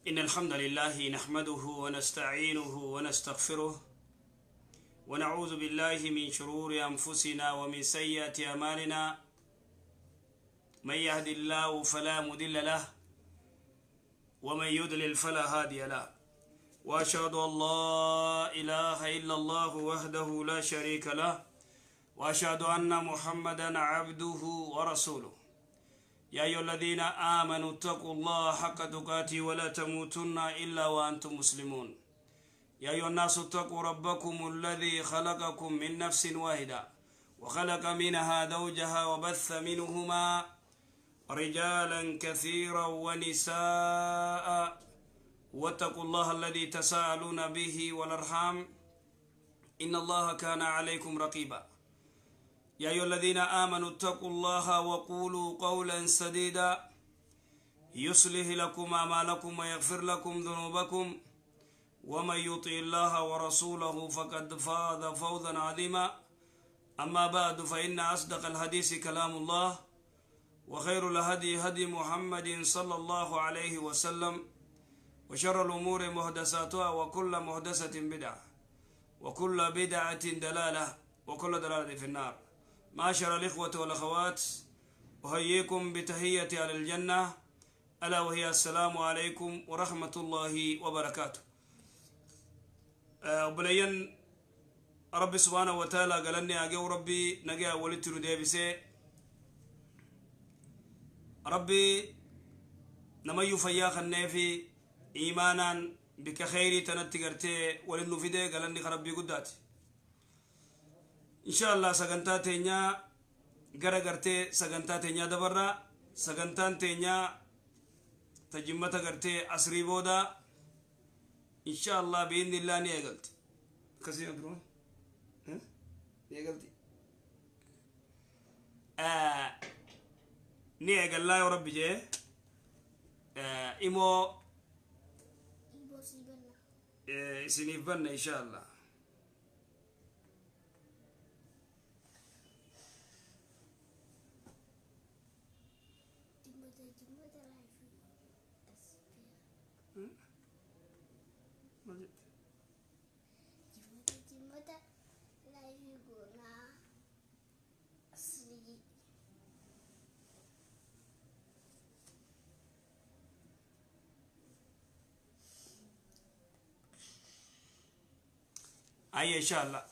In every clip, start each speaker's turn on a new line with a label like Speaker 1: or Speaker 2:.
Speaker 1: إن الحمد لله نحمده ونستعينه ونستغفره ونعوذ بالله من شرور أنفسنا ومن سيئات أعمالنا من يهد الله فلا مضل له ومن يضلل فلا هادي له وأشهد أن لا إله إلا الله وحده لا شريك له وأشهد أن محمدا عبده ورسوله يا أيها الذين آمنوا اتقوا الله حق تقاته ولا تموتن إلا وأنتم مسلمون يا أيها الناس اتقوا ربكم الذي خلقكم من نفس واحدة وخلق منها زوجها وبث منهما رجالا كثيرا ونساء واتقوا الله الذي تساءلون به والأرحام إن الله كان عليكم رقيبا يا أيها الذين آمنوا اتقوا الله وقولوا قولا سديدا يصلح لكم أعمالكم ويغفر لكم ذنوبكم ومن يطع الله ورسوله فقد فاز فوزا عظيما أما بعد فإن أصدق الحديث كلام الله وخير الهدي هدي محمد صلى الله عليه وسلم وشر الأمور محدثاتها وكل محدثة بدعة وكل بدعة دلالة وكل دلالة في النار. معاشر الإخوة والأخوات أحييكم بتحية أهل الجنة ألا وهي السلام عليكم ورحمة الله وبركاته. وبلين ربي سبحانه وتعالى قال لي أجو ربي نجا ولدت رديبسي ربي نما يفياخ النافي إيمانا بك خيري تنتقرتي ولنو فيدي قال لي ربي قداتي إن شاء الله سجنتا تينيا غرغرتي سجنتا تينيا دبرة سجنتا تينيا تجمعتا غرتي أسري بودا إن شاء الله بإذن الله نيجلت كسي أدرون نيجلتي نيجل الله يا رب جه إمو سنيفنا إن شاء الله. أي إن شاء الله.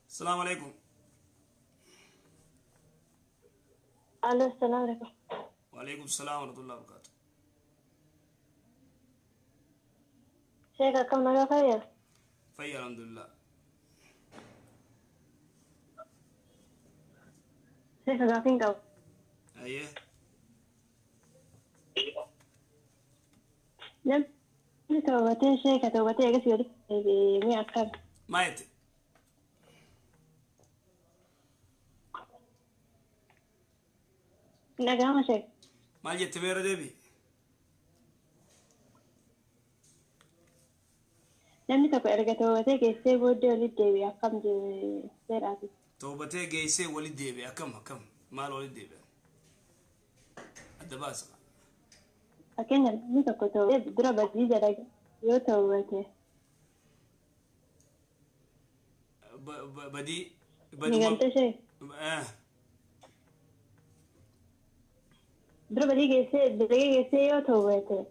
Speaker 1: السلام عليكم.
Speaker 2: السلام عليكم.
Speaker 1: وعليكم السلام ورحمة الله وبركاته.
Speaker 2: شيخ كم نجا خير؟
Speaker 1: خير الحمد لله.
Speaker 2: شيخ قاعدين كم؟
Speaker 1: أيه.
Speaker 2: نعم. توبتي شيخ توبتي أجلس يدي بمية أكثر.
Speaker 1: ما يت.
Speaker 2: نجا ما شيخ.
Speaker 1: ما جت بيرة دبي.
Speaker 2: نعم تبقى أرجع توبتي كيسي بودي ولد دبي أقام دي سيراتي.
Speaker 1: توبتي جيسي ولد دبي أكم مال ولد دبي. الدباسة.
Speaker 2: أكين نعم تبقى توبتي درا بدي جرا يو توبتي.
Speaker 1: بدي.
Speaker 2: نعم تشيخ. درا بدي كيسي يو توبتي.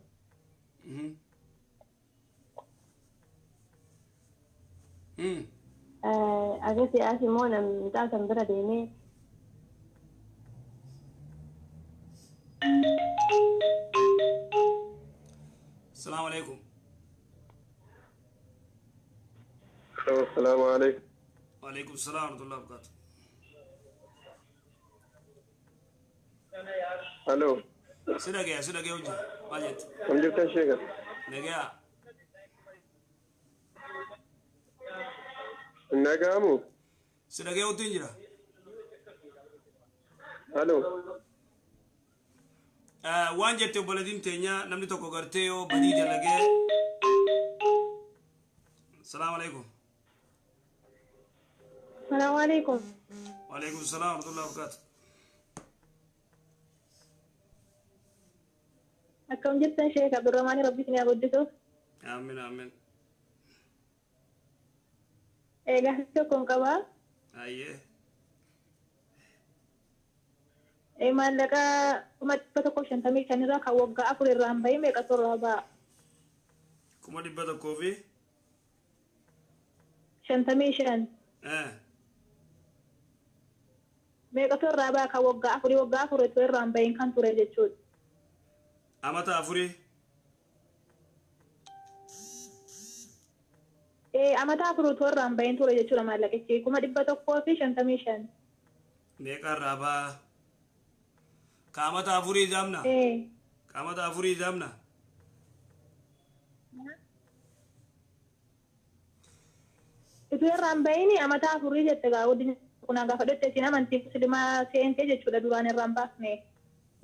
Speaker 2: أجلس أسي مونا متعسم درا ديني.
Speaker 1: السلام عليكم.
Speaker 3: السلام عليكم.
Speaker 1: وعليكم السلام ورحمة الله وبركاته.
Speaker 3: الو
Speaker 1: سيدك وجه ما جت.
Speaker 3: كم جبت الشيخ؟
Speaker 1: نجا.
Speaker 3: نجامو.
Speaker 1: سيدك وتنجرا.
Speaker 3: الو
Speaker 1: waan jette obboleettiin teenya namni tokko gartee yoo badii dalagee السلام عليكم.
Speaker 2: السلام عليكم.
Speaker 1: وعليكم السلام ورحمة الله وبركاته.
Speaker 2: أكم جبت شيخ عبد الرحمن ربي سني أبدته.
Speaker 1: آمين آمين.
Speaker 2: إيه قهتكم كبا.
Speaker 1: أيه.
Speaker 2: إيه ما لك كم تبتكو شنتمي كان راك وقع أكل الرامبي ميك أسر رابا.
Speaker 1: كم دي بدأ كوفي؟
Speaker 2: شنتمي شن. ميك أسر رابا كوقع أكل الرامبي كان تريد تشود.
Speaker 1: أما تافوري؟
Speaker 2: إيه أما تأكل الرامبي تريد تشود ما لك شيء كم تبتكو في شنتمي شن.
Speaker 1: ميك الرابا. كما تافوري جامنا.
Speaker 2: إيه.
Speaker 1: كما تافوري جامنا.
Speaker 2: Itu rambai ini amat aku riset tegak udin kuna gak pada tesina manti muslima CNT je sudah duluan rampas nih.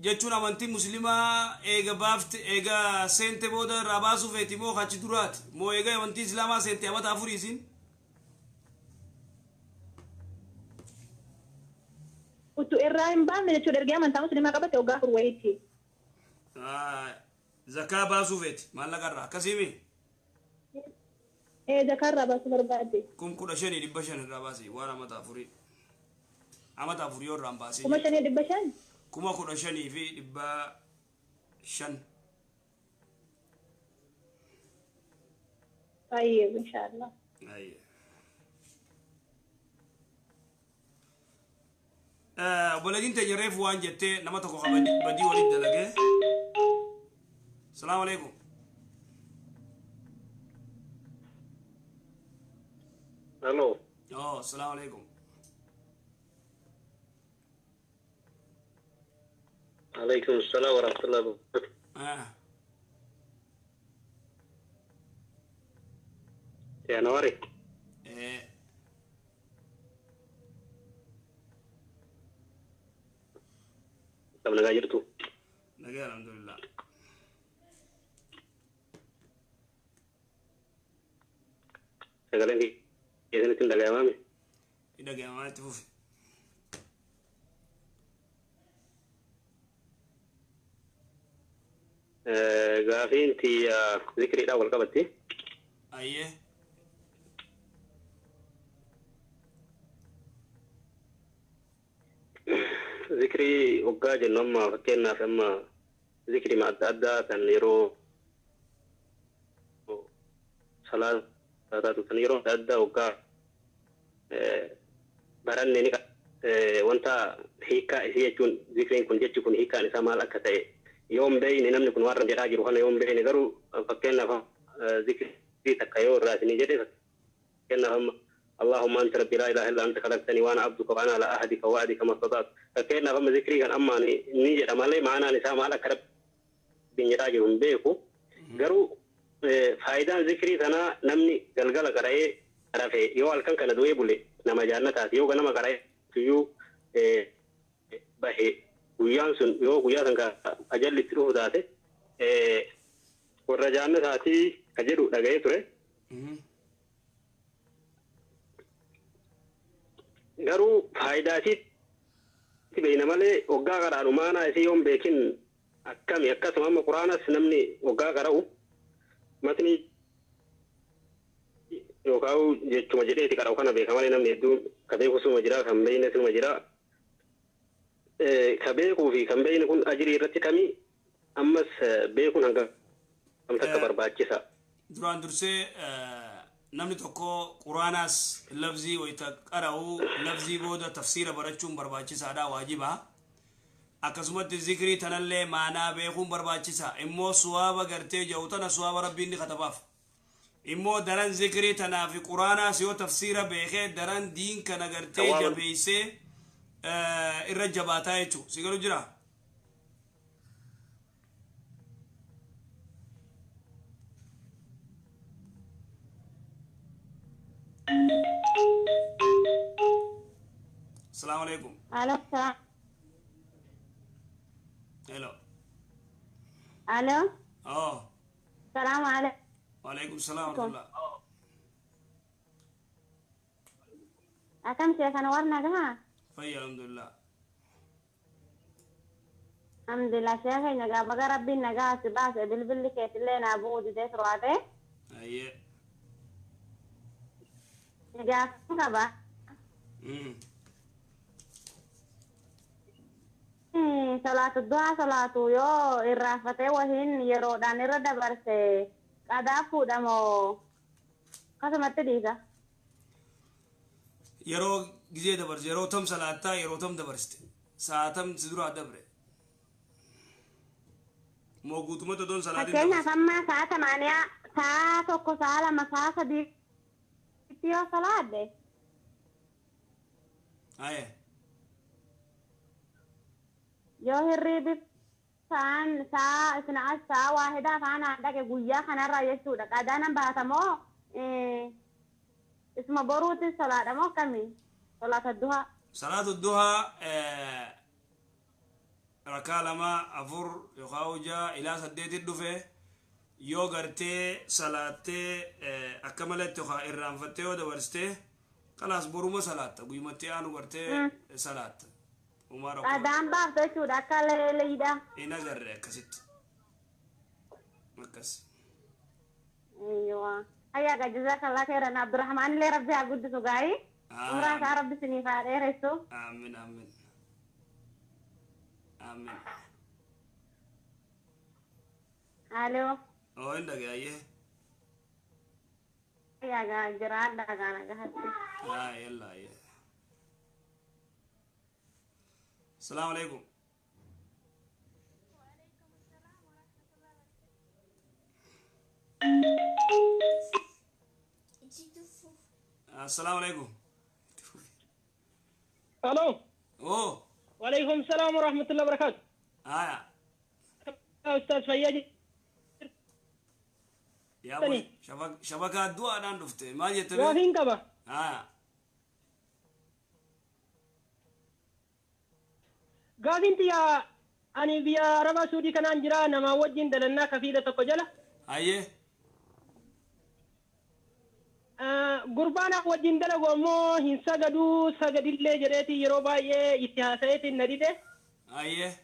Speaker 1: jechuun amantii musliimaa eega baafte eega seente booda irraa baasuu feeti moo achi duraati moo eega amantii islaamaa seente amata afurii isin
Speaker 2: Utu irraa hin baafne jechuudha erga amantaa musliimaa qabate waggaa afur wayiiti.
Speaker 1: zakaa baasuu feeti maallaqa irraa akkasiimi
Speaker 2: Zakaa irraa baasuu barbaadde.
Speaker 1: 15,500 irraa baasi waan amata afurii yoo irraan baasee
Speaker 2: 5,500?
Speaker 1: 15,500
Speaker 2: طيب إن شاء الله.
Speaker 1: أيه. بلدين تجرف وان جت نما تكو بدي ولد دلقه. السلام عليكم.
Speaker 3: الو.
Speaker 1: السلام عليكم.
Speaker 3: عليكم السلام ورحمة الله وبركاته. يا نوري. طب نجا جرتو.
Speaker 1: نجا الحمد لله.
Speaker 3: سجلين دي. إذا كنت نجا أمامي.
Speaker 1: نجا أمامي تفوفي.
Speaker 3: غافين تي ذكري الأول قبلتي.
Speaker 1: أيه.
Speaker 3: ذكري وقاج النوم فكرنا فما ذكري ما أدى تنيرو صلاة تنيرو أدى وقا براني نيكا وانتا هيكا هي جون ذكرين كن جت كن هيكا نسمع لك تاي يوم بين نمن كن وارن جراجي روحنا يوم بين درو فكرنا ف ذكري تكايور راسني جدي فكرنا هم اللهم انت ربي لا اله الا انت خلقتني وانا عبدك وانا على عهدك ووعدك ما استطعت فكينا فما ذكري كان اما نيجي امالي معنا نسام على كرب بنيراجهم بيكو غرو فايدة ذكري ثنا نمني غلغل قراي رافي يو الكن كان دوي بولي نما جانتا يو غنما قراي يو باهي ويانسن يو ويانسن كا اجل ترو ذاته ورجان ذاتي كجرو دغاي تره garuu faayidaatiitti beeyna malee waggaa qaraadhu maanaa isii yoon beekin akkami akkasuma amma quraanas namni waggaa qara'u matni yookaan jechuma jedheeti qara'u kana beeka malee namni hedduun ka beeku suma jira kan beeyne suma jira ka beekuu fi kan beeyne kun ajirii irratti kami ammas beekuun hanga takka barbaachisa.
Speaker 1: duraan dursee namni tokko quraanaas lafzii wayita qara'u lafzii booda tafsiira barachuun barbaachisaadha waajiba akkasumatti zikrii tanallee maanaa beekuun barbaachisa immoo suwaaba gartee jiru tana suwaaba rabbiin ni katabaaf immoo daran zikrii tanaa fi quraanaas yoo tafsiira beekee daran diin kana gartee jabeeysee irra jabaataa jechuu si galu jira السلام عليكم.
Speaker 2: Aló.
Speaker 1: Hello.
Speaker 2: Aló.
Speaker 1: Oh.
Speaker 2: السلام عليكم.
Speaker 1: وعليكم السلام ورحمة الله.
Speaker 4: أكم شيء كان ورنا جها
Speaker 1: فيا الحمد لله
Speaker 4: الحمد لله شيخ نجا بقى ربي نجا سباس بالبل كيف لنا أبو جديد رواتي
Speaker 1: أيه
Speaker 4: نجا كبا صلاة الضحى صلاة يو الرافته وهن يرودان الردا برسه كادافو دمو كسمت ديزا
Speaker 1: يرو جزء دبرس يرو تم صلاة يرو تم دبرست ساعتم تدور دبره موجود ما تدون صلاة
Speaker 4: كينا كما ساعة 8 ساعة توكو ساعة لما ساعة دي فيها صلاة دي
Speaker 1: أيه
Speaker 4: يو هربي فان ساعة 12 ساعة واحدة فانا عندك جويا خنا رأي سودا كادانا باتمو اسمه بروت الصلاة مو كمي صلاة الضحى
Speaker 1: صلاة الضحى ركع لما أفر يخاوجا إلى سديت الدفة يو غرتي صلاة أكملت تخا إرام فتيو دورسته خلاص بروما صلاة قيمتي أنا غرتي صلاة وما ركع
Speaker 4: كادان باب سودا كلا ليدا
Speaker 1: إنا غر كسيت مكس
Speaker 4: أيوة هيا جزاك الله خيرا عبد الرحمن اللي ربي أقول سجاي عمرك ربي سني فاري رسو
Speaker 1: آمين آمين آمين
Speaker 4: ألو
Speaker 1: عندك يا إيه
Speaker 4: يا جراد دعانا جهتي
Speaker 1: يلا إيه السلام عليكم السلام عليكم
Speaker 5: الو
Speaker 1: اوه
Speaker 5: وعليكم السلام ورحمه الله وبركاته استاذ فياجي
Speaker 1: يا ابو شبكه الدواء انا دفت ما جيت
Speaker 5: ما فين كبا قاعد انت يا اني بيا ربا سودي كان انجرا نما وجين دلنا كفيده تكجلا
Speaker 1: ايه
Speaker 5: قربانا وجين دلغو مو هين سغدو سغديله جريتي يروبا يه اتحاسيت نديده
Speaker 1: ايه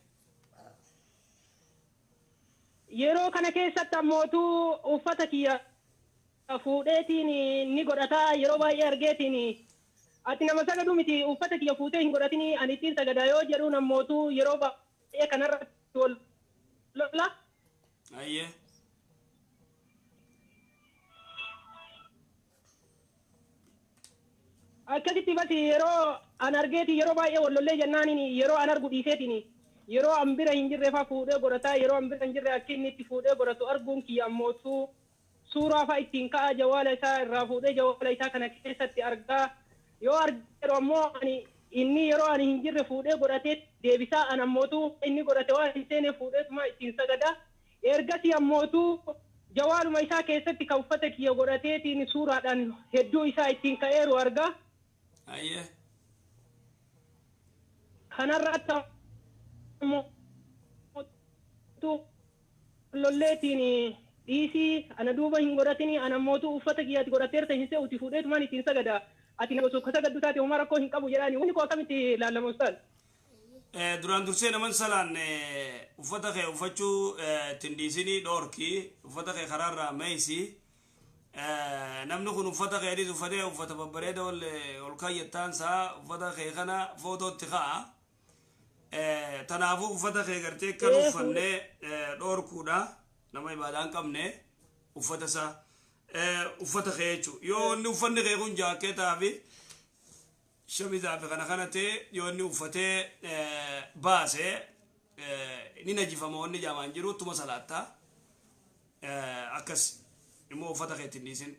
Speaker 5: yeroo kana keessatti ammootu uffata kiyya fuudheetiin ni godhata yeroo baay'ee argeetiin ati nama sagadu miti uffata kiyya fuutee hin godhatini ani ittiin sagadaa yoo jedhuun ammootu yeroo baay'ee kanarratti wal lola.
Speaker 1: Ayye.
Speaker 5: Akkasitti basi yeroo an argeeti yeroo baay'ee wal lollee jennaaniin yeroo an argu dhiiseetiin yeroo an bira hin jirre faa fuudhee godhataa yeroo an bira hin jirre akka inni itti fuudhee godhatu arguun kiyya ammootu suuraa faa ittiin ka'a jawaala isaa irraa fuudhee jawaala isaa kana keessatti argaa yoo argeeru ammoo ani inni yeroo ani hin jirre fuudhee godhatee deebisaa an ammootu inni godhate waan hin seene fuudheetuma ittiin sagadaa ergasii ammootu jawaaluma isaa keessatti kan uffata kiyya godhateetiin suuraadhaan hedduu isaa ittiin ka'eeru argaa.
Speaker 1: Ayye.
Speaker 5: Kanarratti lolleetiin dhiisii ana duuba hin godhatini ana mootuu uffata kiyyaatti godhateerta hin se'uti fuudheetumaan ittiin sagada ati nama osoo sagaddu taate homaa rakkoo hin qabu jedhaani wanni koo akkamitti ilaallama ustaad.
Speaker 1: Duraan dursee naman salaan uffata kee uffachuu tindiisinii dhoorki uffata kee karaarraa meeysi namni kun uffata keedis uffatee uffata babbareeda ol kaayyattaan isaa uffata kee kana footootti ka'a. Tanaafu uffata kee gartee kan uffannee dhoorkuudha nama ibaadaa hin qabne uffata isaa uffata kee jechuudha yoo inni uffanni kee kun jaakeetaa fi shamizaa fi kana kana ta'e yoo inni uffatee baasee ni najifama wanni jaamaan jiru tuma salaattaa akkas immoo uffata kee ittiin dhiisin.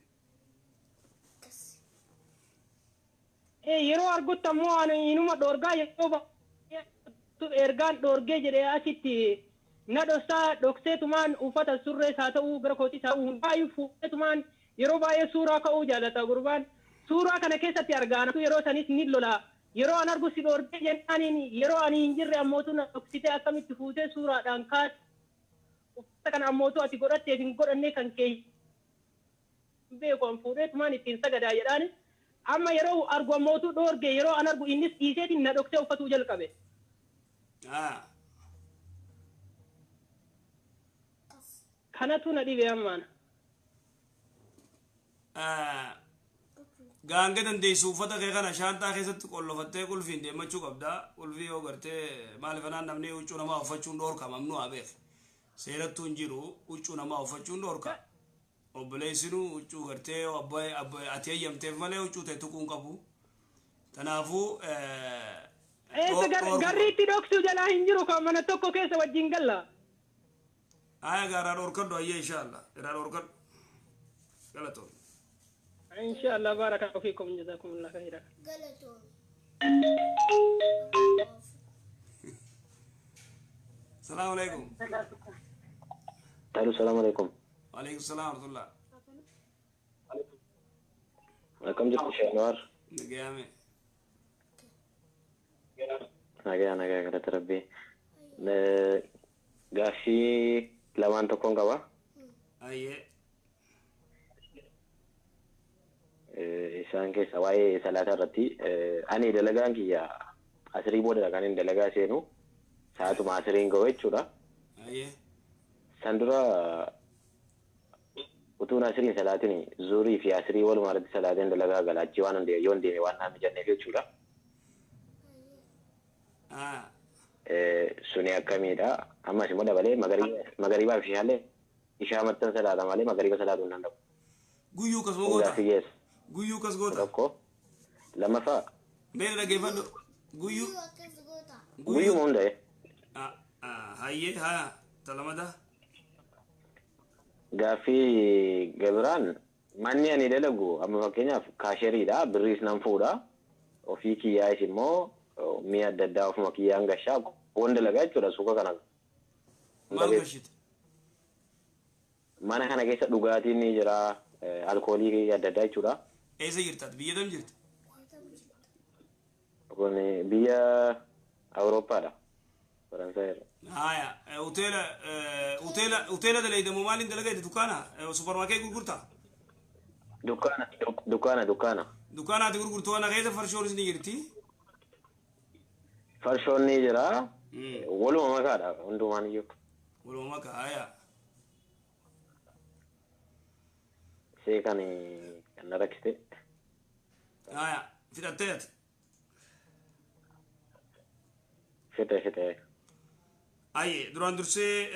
Speaker 5: Yeroo argutti ammoo ani inuma dhoorgaa yeroo ergaan dhoorgee jedhee asitti na dhoksaa dhokseetumaan uffata surrees haa ta'uu gara kootis haa ta'uu hundaayyuu fuudheetumaan yeroo baay'ee suuraa ka'uu jaalata gurbaan suuraa kana keessatti argaan yeroo sanis ni lola yeroo an argu si dhoorgee jennaaniin yeroo ani hin jirre ammootu na dhoksitee akkamitti fuutee suuraadhaan kaas uffata kana ammootu ati godhatteef hin godhanne kan kee beeku an fuudheetumaan ittiin sagadaa jedhaan amma yeroo argu ammootu dhoorge yeroo an argu innis dhiiseetiin na dhoksee uffatuu jalqabe. Kanatu na dhibe ammaan.
Speaker 1: Gaanga dandeessu uffata kee kana shaantaa keessatti qollofattee qulfiin deemmachuu qabda. Qulfii yoo gartee maaliif anaan namni huccuu namaa uffachuun dhoorka mamnu abeef. Seerattuu hin jiru huccuu namaa uffachuun dhoorka. Obboleessinu huccuu gartee ati eeyyamteef malee huccuu ta'e tuquun qabu. Kanaafuu
Speaker 5: garriitti dhoksuu jalaa hin jiru kan mana tokko keessa wajjin galla.
Speaker 1: Garaa dhorkadhu ayyee inshallah. Garaa dhorkadhu. Galatoon.
Speaker 5: Inshallah barakallahu fiikum jazakumullahu khairan.
Speaker 6: Galatoon.
Speaker 1: Assalamu alaikum.
Speaker 3: Assalamualaikum.
Speaker 1: Waalaikumsalam warahmatullah.
Speaker 3: Welcome to Shanwar.
Speaker 1: Nagame.
Speaker 3: Naga kata Rabbi. Gafi lawan tokong kawa?
Speaker 1: Aye.
Speaker 3: Isaan keessa waa'ee salaataa irratti ani dalagaan kiyya asrii booda kan inni dalagaa seenu sa'aatuma asriin ga'u jechuudha. San dura utuun asriin salaatiin zuurii fi asrii walumaa irratti salaatiin dalagaa galaachii waan yoo hin deeme waan naan mijanneef jechuudha. Suni akkamiidha. Ammas immoo dabalee magariibaa fi ishaalee ishaa maxxan salaata malee magariiba salaatuu hin danda'u.
Speaker 1: Guyyuu kas goota. Guyyuu kas goota.
Speaker 3: Tokko lammaffaa.
Speaker 1: Mee dhageeffadhu. Guyyuu.
Speaker 3: Guyyuu moo hunda'e.
Speaker 1: Hayyee haa talamada.
Speaker 3: Gaaffii gabiraan manni ani dalagu amma fakkeenyaaf kaasheriidha birriis nan fuudha ofii kiyyaa'is immoo mi'a adda addaa ofuma kiyyaan gashaa waan dalagaa jechuudha suuqa kana.
Speaker 1: Maal gashite?
Speaker 3: Mana kana keessa dhugaatiin ni jira alkoolii adda addaa jechuudha.
Speaker 1: Eessa jirtaati? Biyya kam jirti?
Speaker 3: Kun biyya Awurooppaadha. Faransaay irra.
Speaker 1: Hoteela dalaydamu maaliin dalagayte dukkaana? Supermarket gurgurtaa?
Speaker 3: Dukkaana.
Speaker 1: Dukkaanaati gurgurtuu kana keessa farshoonis ni jirti?
Speaker 3: Farshoon ni jira. Waluma makaadha hundumaan iyyuu.
Speaker 1: Waluma makaa haya.
Speaker 3: See kan na rakkiste.
Speaker 1: Haya fidhatteeti.
Speaker 3: Fite.
Speaker 1: Aye duraan dursee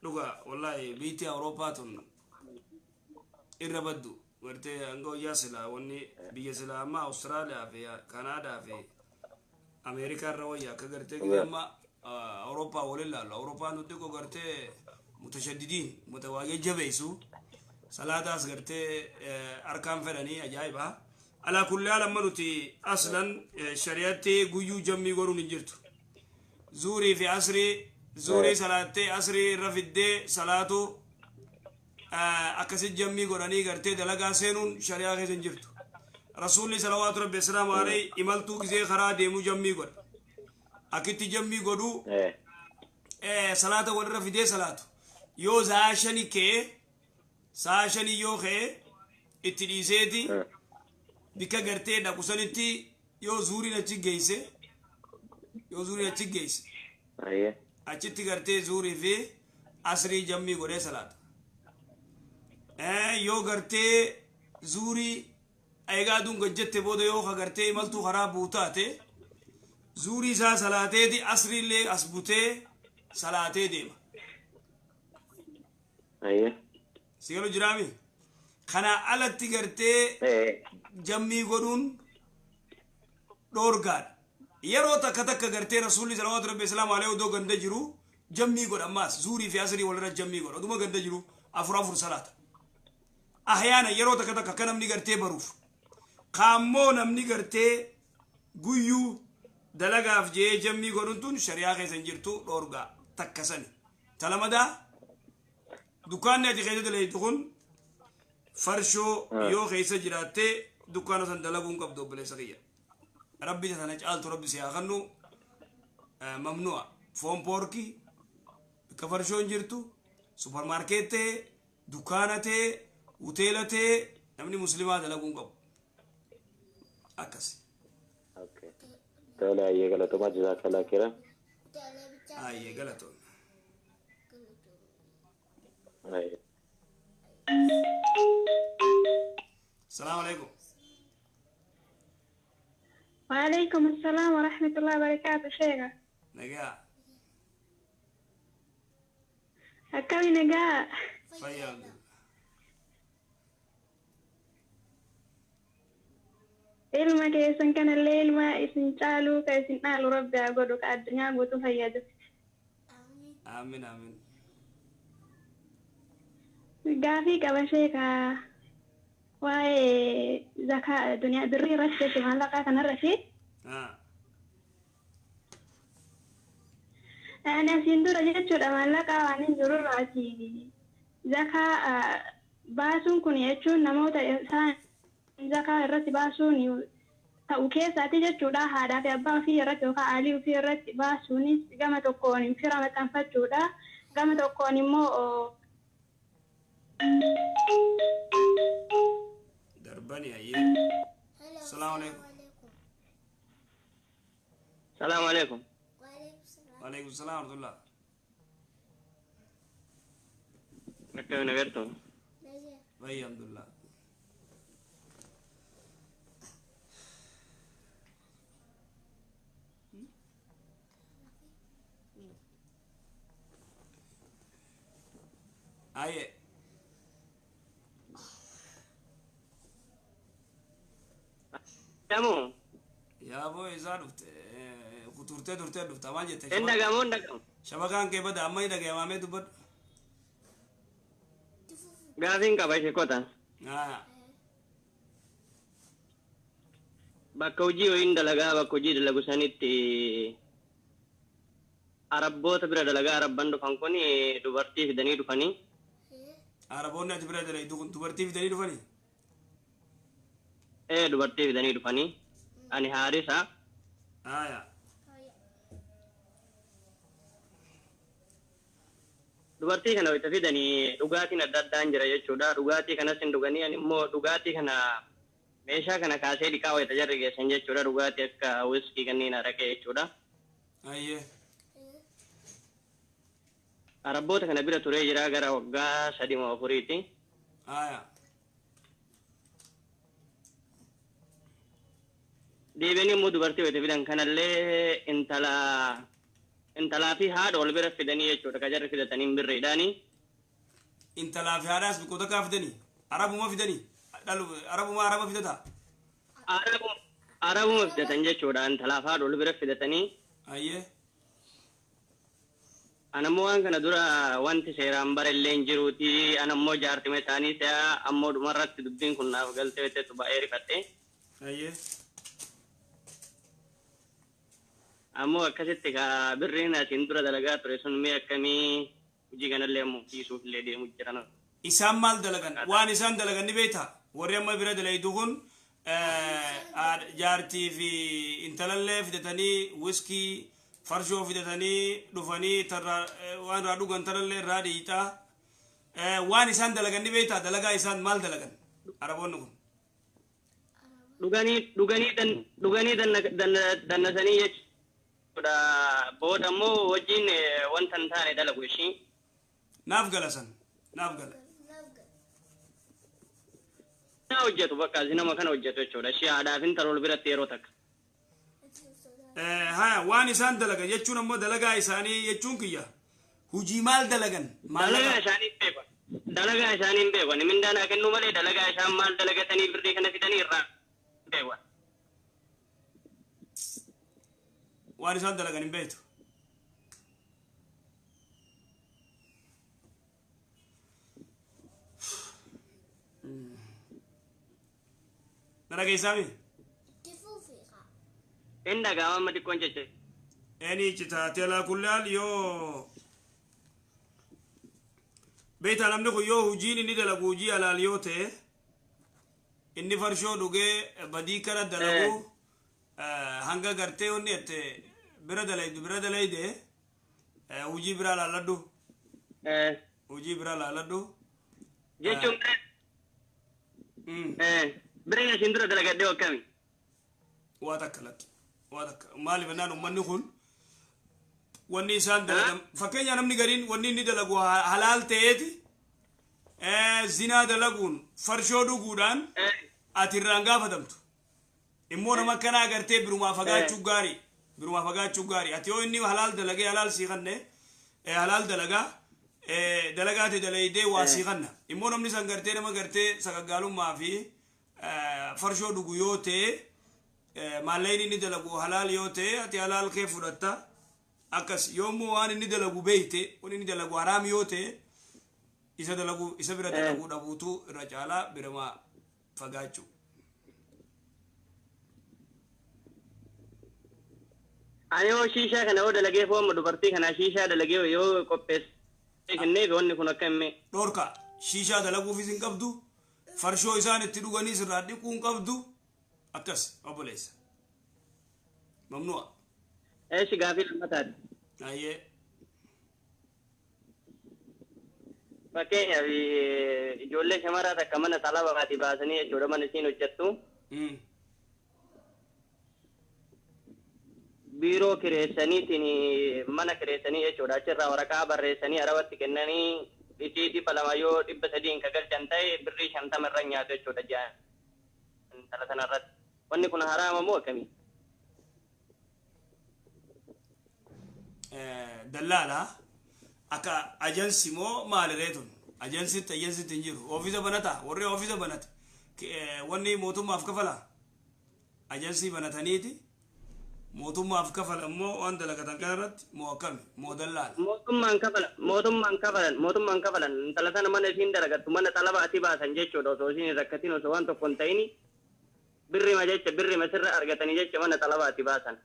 Speaker 1: dhuga wallahi biitii Awurooppaa tun irra baddu gartee hanga wayyaa silaa wanni biyya silaa amma Awustiraaliyaa fi Kanaadaa fi Ameerikaa irra wayyaa akka gartee amma Awurooppaa waliin laallu Awurooppaan nuti ko gartee mutashaddidiin mutawaagee jabeessu salaataas gartee harkaan fedhanii ajaa'iba. Alaa kulli haal amma nuti aslan shari'atti guyyuu jammii godhuun hin jirtu. Zuurii fi asrii zuurii salaattee asrii irra fiddee salaatu akkasi jammii godhanii gartee dalagaa seenuun shari'aa keessa hin jirtu. Rasuulli salawaatu rabbi islaamu alayhi imaltuu gisee karaa deemuu jammii godha. Akkitti jammii godhuu salaata walirra fidee salaatu. Yoo saa shanii yoo ka'e itti dhiiseeti bika gartee dhaqusanitti yoo zuuriin achi geesse achitti gartee zuurii fi asrii jammii godhee salaata. Yoo gartee zuurii eegaa aduun gajjette booda yoo gartee imaltuu karaa buutaate zuurii isaa salaateeti asriillee as butee salaatee deema. Sigalu jiraami? Kana alatti gartee jammii godhuun dhoorgaadha. Yeroo takka gartee rasuulli salawaatu rabbi islaamu alayhi odoo ganda jiru jammii godha ammaas zuurii fi asrii walirra jammii godha oduma ganda jiru afur salaata. Ahyaana yeroo takka akka namni gartee baruuf. Kaammoo namni gartee guyyuu dalagaaf jee jammii godhuun tun shari'aa keessa hin jirtu dhoorgaa takka sani. Talamadaa dukkaanni ati keessa dalaytu kun farshoo yoo keessa jiraattee dukkaana san dalaguun qabdu obboleessa kiyya. Rabbi sana caaltu rabbi si haa kennu mamnu'a foon poorkii bakka farshoon jirtu supermarkeettee dukkaanatee hoteelatee namni muslimaa dalaguun qabu. أكسي
Speaker 3: Okay. Tole ayye galatuma jazakallah khairan.
Speaker 1: أي غلطوا
Speaker 3: Ayye.
Speaker 1: السلام عليكم
Speaker 2: وعليكم السلام ورحمة الله وبركاته شيخة.
Speaker 1: نجاح
Speaker 2: أكمل نجاة.
Speaker 1: فيا
Speaker 2: ilma keessan kanallee ilma isin caaluu ka isin dhaalu rabbi haa godhu ka addunyaa guutuu fayyadu.
Speaker 1: آمين آمين
Speaker 2: Gaafii qaba sheeka waa'ee zakaa duniyaa birrii irratti jechuun maallaqaa kanarratti. Ani asiin dura jechuudha maallaqaa waan hin jirurraati zakaa baasuun kun jechuun namoota isaan zakaa irratti baasuun ta'u keessaati jechuudha haadhaa fi abbaa ofii irratti yookaan aalii ofii irratti baasuunis gama tokkoon fira maxxanfachuudha gama tokkoon immoo
Speaker 1: دربني أيه السلام عليكم
Speaker 3: Assalamu alaikum.
Speaker 1: وعليكم السلام ورحمة الله
Speaker 3: Nakka nagarto.
Speaker 1: وهي الحمد لله أيه
Speaker 3: Kamu?
Speaker 1: يا أبو إذا دفت كتورته دفت أمان جت
Speaker 3: Enda kamu.
Speaker 1: شبكان كي بده أما يدا كي مامي تبد
Speaker 3: Gaafin qaba ishee kota. Bakka hojii wayiin dalagaa bakka hojii dalagu sanitti Arabboota bira dalagaa Arabban dhufan kun dubartii fidanii dhufanii.
Speaker 1: Araboonni ati bira dalai dubartii fidanii dhufanii?
Speaker 3: Dubartii fidanii dhufanii. Ani Haarisa. Dubartii kana wayita fidanii dhugaatiin adda addaan jira jechuudha. Dhugaatii kanas hin dhuganii ani immoo dhugaatii kana meeshaa kana kaasee dhiqaa wayita jarri geessan jechuudha. Dhugaatii akka wiskii kanneen araqee jechuudha.
Speaker 1: Ayyee.
Speaker 3: Arabboota kana bira turee jira gara waggaa 3-4ti. Deebiin immoo dubartii wayita fidan kanallee intalaa fi haadha wal bira fidanii jechuudha. Ka jarri fidatanii birriidhaani.
Speaker 1: Intalaa fi haadhaas biqiltoota kaa fidanii? Arabuma fidanii? Arabuma araba fidata?
Speaker 3: Arabuma fidatan jechuudha. Intalaa fi haadha wal bira fidatanii.
Speaker 1: Ayyee.
Speaker 3: Anammoo waan kana dura wanti seeraan barellee hin jiruuti. Anammoo jaartime isaanii ta'a ammoo dhumarratti dubbiin kun naaf galtee weteetu baay'ee rifatte.
Speaker 1: Ayyee.
Speaker 3: Ammoo akkasitti ka birriin asiin dura dalagaa ture sun mee akkamii hojii kanallee ammoo dhiisuuf illee deemu jiran.
Speaker 1: Isaan maal dalagan? Waan isaan dalagan ni beektaa? Warri amma bira dalaytu kun jaartii fi intalallee fidatanii wiskii farshoo fidatanii dhufanii waan irraa dhugan tarallee irraa dhiitaa. Waan isaan dalagan ni beektaa? Dalagaa isaan maal dalagan? Araboonni kun.
Speaker 3: Dhuganii dannasanii jechuudha. Booda ammoo wajjin wanta hin taane dalagu ishii.
Speaker 1: Naaf gala san. Naaf gala.
Speaker 3: Naa hojjetu bakka nama kana hojjetu jechuudha. Ishii haadhaaf intalol biratti yeroo takka.
Speaker 1: Haya waan isaan dalagan jechuun ammoo dalagaa isaanii jechuun kiyya. Hujii maal dalagan?
Speaker 3: Dalagaa isaanii hin beekan. Dalagaa isaanii hin beekan. Mindaan haa kennu malee dalagaa isaan maal dalagatanii birrii kana fidanii irraa beekan.
Speaker 1: Waan isaan dalagan hin beektu. Dalaga isaanii?
Speaker 3: Inda gaama amma xiqqoon jecha.
Speaker 1: Eni citaatee alaa kullaan yoo beektaa namni kun yoo hujiin inni dalagu hujii alaal yoo ta'e inni farshoo dhugee badii kana dalagu hanga gartee onni ette bira dalayde hujii biraa laalladhu. Hujii biraa laalladhu.
Speaker 3: Jechuun bireen asiin dura dalagadhee akkami?
Speaker 1: واتكلت مالي بنان ومني خون وني سان دلقم فكين نمني قرين وني ندلقوا حلال تيتي زنا دلقون فرشو دقودان أتيرانغا فدمتو إمونا ما كان أغرتي بروما فقا چوغاري أتيو إني حلال دلقي حلال سيخن حلال دلقاتي دلقيدي واسيخن إمونا مني سنغرتي نما غرتي سقاقالو ما في فرشو دقو يوتي مالين ندلقو حلال يوتي أتي حلال كيف فرطا أكس يومو وان ندلقو بيتي وني ندلقو حرام يوتي إسا برا دلقو دبوتو رجالا برما فقاچو
Speaker 3: أيوة شيشة كنا وده لقيه فوق مدبرتي كنا شيشة ده لقيه يو كوبس كنا بيوني كنا كمي
Speaker 1: دوركا شيشة ده لقو في زين قبضو فرشو إسان التدوغاني سرادي كون قبضو أكس أبو ليس ممنوع
Speaker 3: إيش قافل المتاد
Speaker 1: أيه
Speaker 3: فكين أبي جولة شمارة كمان طلبة غادي باسني جودا من سين وجتو بيرو كريساني تني منا كريساني جودا شرا وركا بريساني أروت كنني إتي بلامايو تبصدين كقل جنتاي بري شمتا مرنيا جودا جان ثلاثة نرد واني كنا حرام مو كمي
Speaker 1: دلالة أكا أجنسي مو مال ريتون أجنسي تنجيرو أوفيسا بناتا وري أوفيسا بنات واني موتو ما أفكفلا أجنسي بناتانيتي موتو ما أفكفلا مو وان دلقتان كانت مو كمي مو دلالة
Speaker 3: موتو من كفلا ثلاثة نمان سين درجة من طلبة أتباع سنجيشو دو سوسين ركتين وسوان تو كونتيني بري ما جيش بري ما سر أرجتني جيش من طلبة أتباع سن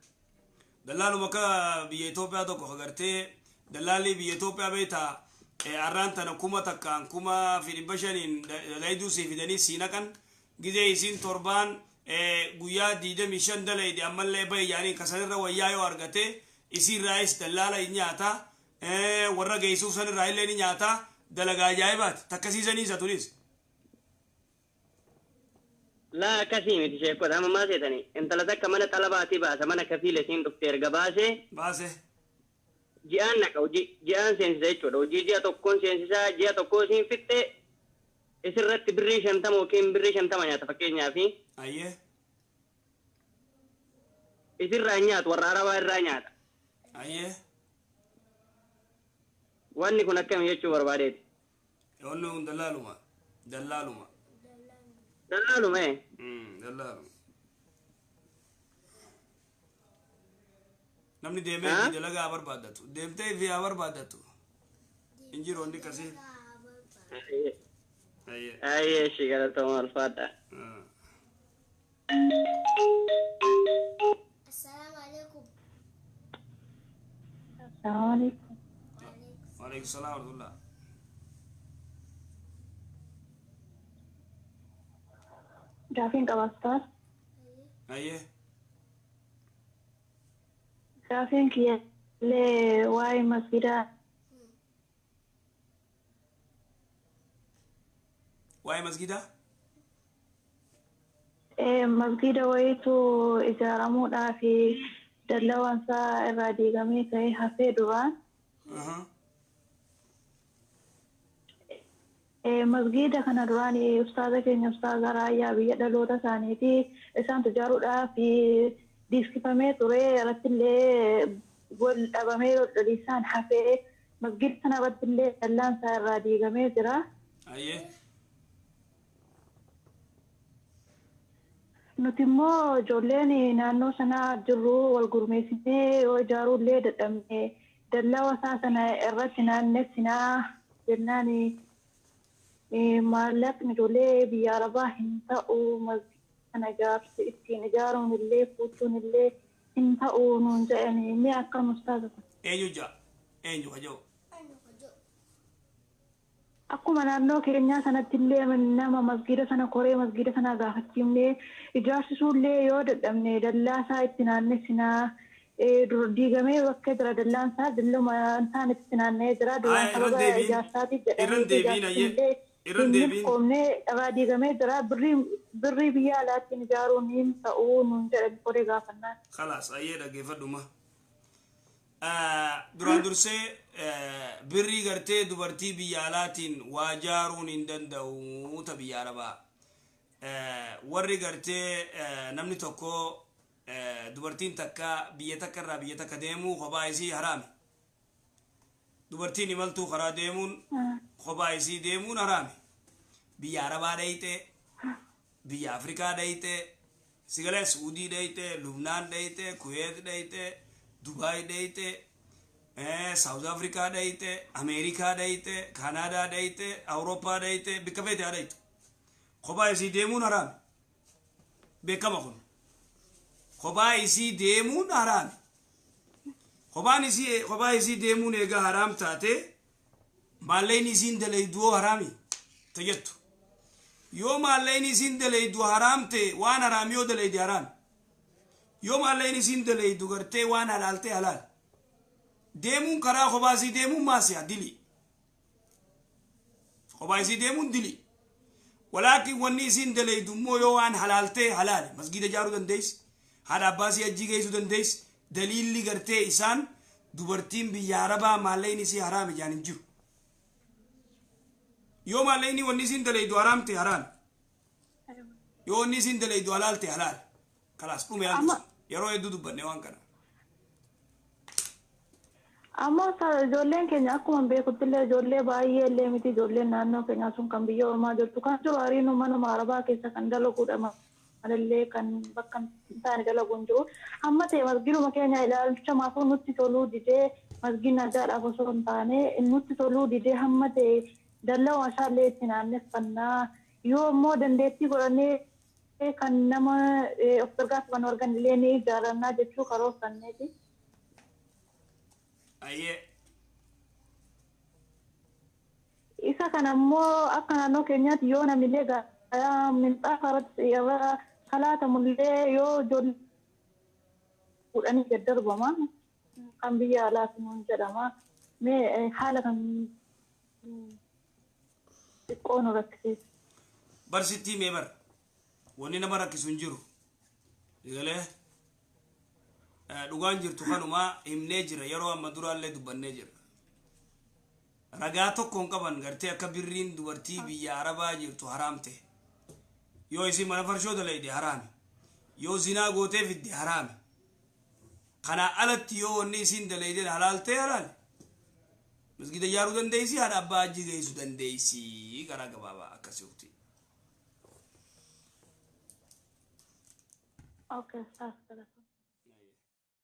Speaker 1: دلالو مكا بيتوبيا دوكو خغرتي دلالي بيتوبيا بيتا أرانتا نكوما تكان كوما في البشرين لايدو سيفيداني سيناكن جدي سين توربان غويا ديده ميشن دلاي دي عمل لي باي يعني كسر ويايو أرجتي يصير رئيس دلالا إنياتا ورا جيسوف سن رايل لين إنياتا دلقا جايبات تكسيزني زاتونيس
Speaker 3: لا كثير متشيء كذا ما سيتني انت لذاك كمان طلباتي بس أنا كفيل سين دكتور جباسه جيان نكو جيان سين زيتشو دو جي تكون سين سا جي تكون سين فيته إسرت بريش أنت ممكن بريش أنت ما يتفكرني في
Speaker 1: أيه
Speaker 3: إسر رانيات ورارا ورانيات
Speaker 1: أيه
Speaker 3: واني كنا كم يشوا بربادي
Speaker 1: يقولون دلالو ما
Speaker 3: دلالو ما
Speaker 1: دلالو نمني ديمه دي دلغا بربادتو ديمتي في بربادتو انجيرو عندي كثير
Speaker 3: أيه شيء كذا تومر الفاتح
Speaker 6: السلام عليكم.
Speaker 2: السلام عليكم.
Speaker 1: وعليكم السلام ورحمة الله.
Speaker 2: جافين كواستاس.
Speaker 1: أيه.
Speaker 2: جافين كيا لي واي مسجدا.
Speaker 1: واي مسجدا؟
Speaker 2: مسجدا ويتو إذا رمونا في دلوان سا إرادي غمي كي حفيدوان. مسجدا كان دراني أستاذة كين أستاذة رايا بيدا لوتا سانيتي إسان تجارو دا في ديسكيبامي توري رتلي قول أبامي لسان حفيد مسجد سنة رتلي دلان سا إرادي غمي جرا.
Speaker 1: أيه.
Speaker 2: nuti immoo ijoolleen naannoo sanaa jirru wal gurmeessinee yoo ijaarullee dadhabne dallaa wasaa sana irratti naannessinaa jennaan maallaqni ijoollee biyya arabaa hin ta'u sana ijaarsi ittiin ijaaruun illee fuuchuun illee hin ta'u nuun jedhani inni akkam ustaaza kun.
Speaker 1: Eenyu hajoo.
Speaker 2: Akkuma naannoo keenyaa sanatti illee nama masgiida sana koree masgiida sana gaafachiifnee ijaarsisuullee yoo dadhabne dallaasaa itti naannessinaa dur diigamee bakka jira dallaansaa dalluma isaan itti naannee jira duraan sababa ijaarsaatiif jedhamee
Speaker 1: إيران ديبين
Speaker 6: قومنا غادي جماعة درا بري بيا لكن جارونين تقون ونجرب فريقة فنان
Speaker 1: خلاص أيه كيف دوما duraan dursee birrii gartee dubartii biyya alaatiin waa jaaruun hin danda'u ta biyya arabaa warri gartee namni tokko dubartiin takka biyya takka irraa biyya takka deemuu kophaa isii haraami dubartiin imaltuu karaa deemuun kophaa isii deemuun haraami biyya arabaa dhayite biyya afrikaa dhayite sigalee suudii dhayite lubnaan dhayite kuweet dhayite Dubai dhayite South Africa dhayite America dhayite Canada dhayite Europa dhayite bikka feete dhayite kophaa isii deemuun haraami beekama kun kophaa isii deemuun haraami kophaa isii deemuun eega haraam taate maalleen isiin dalayduu haraami tajettu yoo maalleen isiin dalaydu haraamte waan haraami yoo dalaydi haraami yoo maalleen isiin dalaydu gartee waan halaalte halaal deemuun karaa kophaa isii deemuun maasiya dili kophaa isii deemuun dili walaakin wanni isiin dalaydu immoo yoo waan halaalte halaali masgida jaaruu dandeessi haadha abbaasii ajjii geessuu dandeessi daliilli gartee isaan dubartiin biyya arabaa maalleen isii haraami jaan hin jiru yoo maalleen wanni isiin dalaydu haraamte haraami yoo wanni isiin dalaydu halaalte halaal kalaas dhume yaaltu yeroo hedduu dubbanne waan kana
Speaker 6: amma ijoolleen keenya akkuma beekutti illee ijoollee baay'ee illee miti ijoolleen naannoo keenyaa sun kan biyya ormaa jirtu kan jiru hariinuu manuma arabaa keessa kan dalaguudha malallee kan bakka hin taane dalaguun jiru amma ta'e masgiduma keenya ilaalchamaafuu nutti toluu didee masgidni addaadhaaf osoo hin taane nutti toluu didee hamma ta'e dallaa isaallee itti naanneffannaa yoo immoo dandeettii godhannee kan nama of gargaarsan organillee ni ijaarannaa jechuu karoorfanneeti.
Speaker 1: Ayyee.
Speaker 6: Isa kana immoo akka naannoo keenyaatti yoo namillee gaayaa minxaafa irratti irra kalaatamullee yoo ijoollee fuudhanii daddarbama kan biyya alaati nuun jedhama mee haala kan xiqqoo nu rakkisiisa.
Speaker 1: Barsittii mee bara wanni nama rakkisu hin jiru egalee dhugaan jirtu kanuma himnee jira yeroo amma duraallee dubbannee jira ragaa tokkoon qaban gartee akka birriin dubartii biyya arabaa jirtu haraamte yoo isin mana farshoo dalayde haraami yoo zinaa gootee fidde haraami kana alatti yoo wanni isin dalayde halaalte halaali masgida ijaaruu dandeessi haadha abbaa ajji geessuu dandeessi garaa gabaabaa akkasii ukti.
Speaker 6: Okay, that's